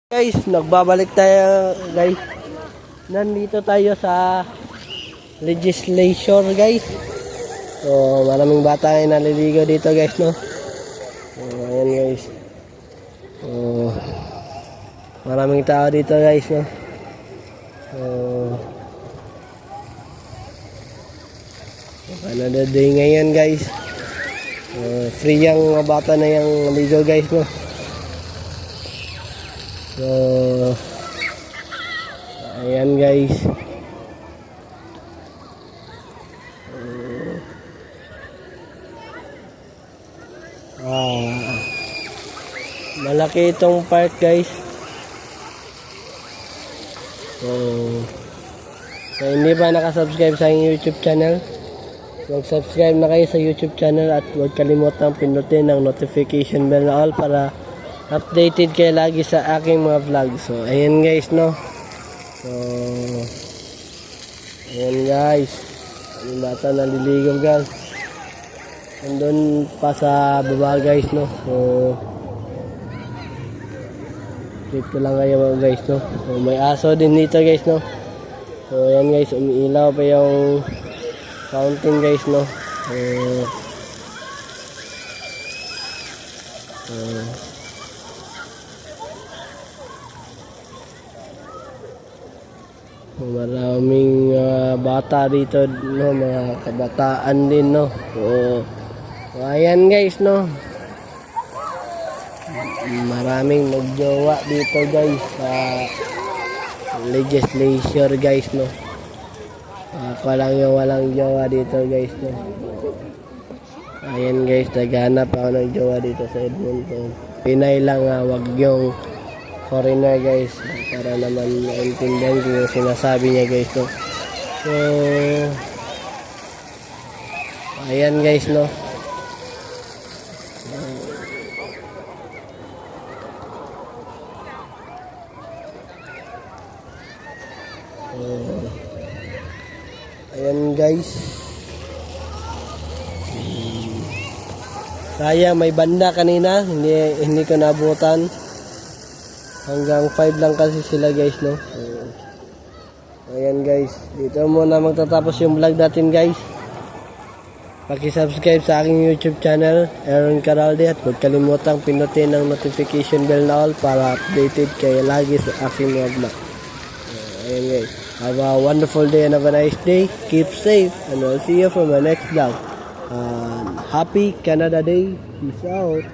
Guys, nagbabalik tayo guys. Nandito tayo sa legislature guys. So, maraming bata ay naliligo dito guys, no? So, ayan guys. So, maraming tao dito guys, no? So, another day ngayon guys. So, free yung mga bata na yung ligo guys, no? So, ayan guys. Malaki itong park guys. So, hindi pa nakasubscribe sa aking YouTube channel, mag-subscribe na kayo sa YouTube channel at huwag kalimutang pindutin ang notification bell na all para updated kayo lagi sa aking mga vlog. So, ayan guys, no? So, ayan guys. Yung bata naliligaw guys. Andun pa sa baba guys, no? So, dito lang kayo guys, no? So, may aso din dito guys, no? So, ayan guys. Umiilaw pa yung fountain guys, no? Maraming bata dito, no, mga kabataan din, no. So ayan guys, no. Maraming magjowa dito guys sa legislature guys, no. Ako lang yung walang jowa dito guys, no. Ayan guys, naghanap ako ng jowa dito sa Edmonton. Pinay lang, wag yung foreigner guys, para naman maintindihan ko yung sinasabi niya guys, no. So, ayan guys, no. Ayan guys. Sayang may banda kanina, hindi ko nabutan. Hanggang 5 lang kasi sila guys, no. Ayan guys, dito muna magtatapos yung vlog natin guys. Paki-subscribe sa aking YouTube channel, Aaron Caralde, at huwag kalimutang pinutin ang notification bell na all para updated kayo lagi sa aking mga vlog. Ayan guys, have a wonderful day and have a nice day. Keep safe and I'll see you for my next vlog. Happy Canada Day. Peace out.